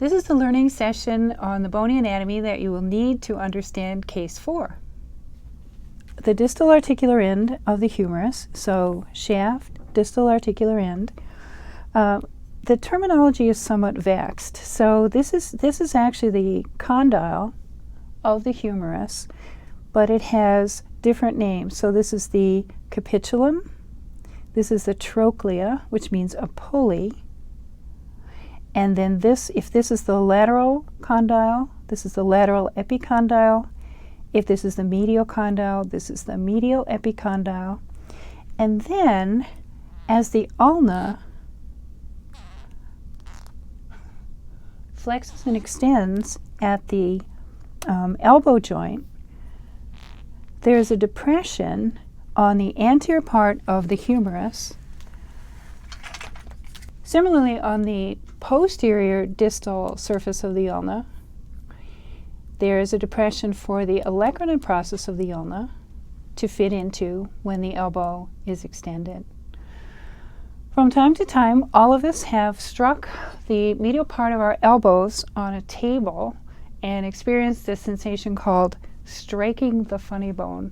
This is the learning session on the bony anatomy that you will need to understand case 4. The distal articular end of the humerus, so shaft, distal articular end. The terminology is somewhat vexed. So this is actually the condyle of the humerus, but it has different names. So this is the capitulum, this is the trochlea, which means a pulley, and then if this is the lateral condyle, this is the lateral epicondyle. If this is the medial condyle, this is the medial epicondyle. And then, as the ulna flexes and extends at the elbow joint, there's a depression on the anterior part of the humerus. Similarly, on the posterior distal surface of the ulna, there is a depression for the olecranon process of the ulna to fit into when the elbow is extended. From time to time, all of us have struck the medial part of our elbows on a table and experienced this sensation called striking the funny bone.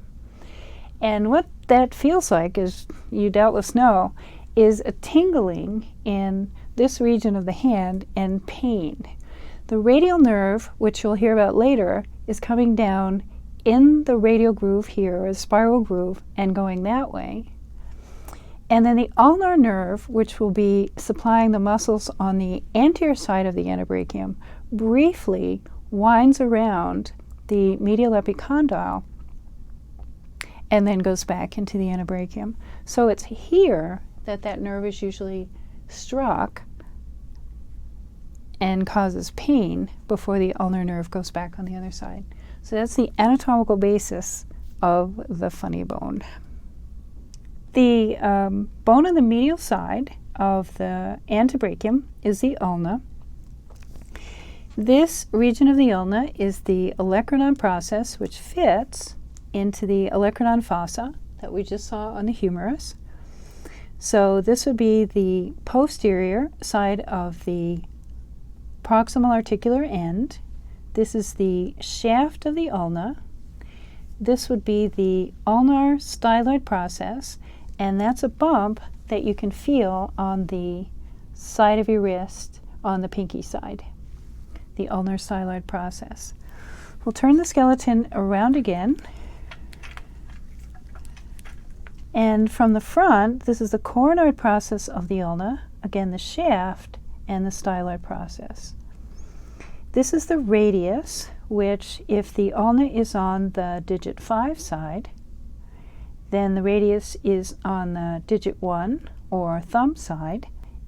And what that feels like, as you doubtless know, is a tingling in this region of the hand and pain. The radial nerve, which you'll hear about later, is coming down in the radial groove here, a spiral groove, and going that way. And then the ulnar nerve, which will be supplying the muscles on the anterior side of the antebrachium, briefly winds around the medial epicondyle and then goes back into the antebrachium. So it's here that nerve is usually struck and causes pain before the ulnar nerve goes back on the other side. So that's the anatomical basis of the funny bone. The bone on the medial side of the antebrachium is the ulna. This region of the ulna is the olecranon process, which fits into the olecranon fossa that we just saw on the humerus. So this would be the posterior side of the proximal articular end. This is the shaft of the ulna. This would be the ulnar styloid process, and that's a bump that you can feel on the side of your wrist on the pinky side, the ulnar styloid process. We'll turn the skeleton around again. And from the front, this is the coronoid process of the ulna, again the shaft and the styloid process. This is the radius, which if the ulna is on the digit 5 side, then the radius is on the digit 1 or thumb side.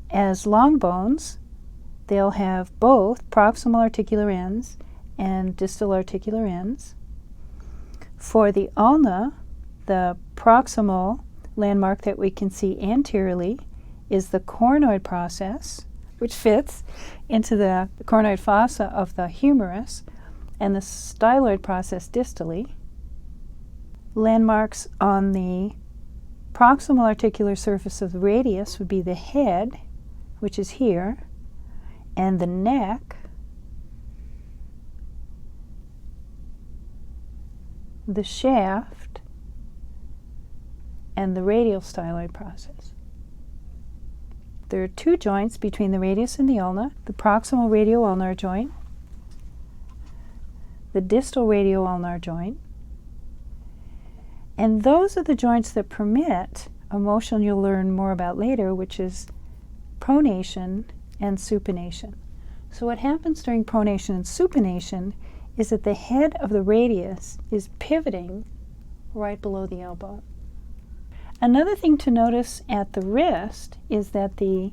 As long bones, they'll have both proximal articular ends and distal articular ends. For the ulna, the proximal landmark that we can see anteriorly is the coronoid process, which fits into the coronoid fossa of the humerus, and the styloid process distally. Landmarks on the proximal articular surface of the radius would be the head, which is here, and the neck, the shaft, and the radial styloid process. There are two joints between the radius and the ulna, the proximal radio-ulnar joint, the distal radio-ulnar joint, and those are the joints that permit a motion you'll learn more about later, which is pronation and supination. So what happens during pronation and supination is that the head of the radius is pivoting right below the elbow. Another thing to notice at the wrist is that the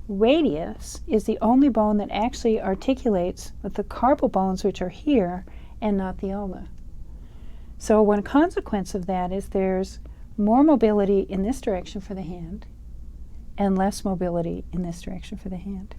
radius is the only bone that actually articulates with the carpal bones, which are here, and not the ulna. So one consequence of that is there's more mobility in this direction for the hand and less mobility in this direction for the hand.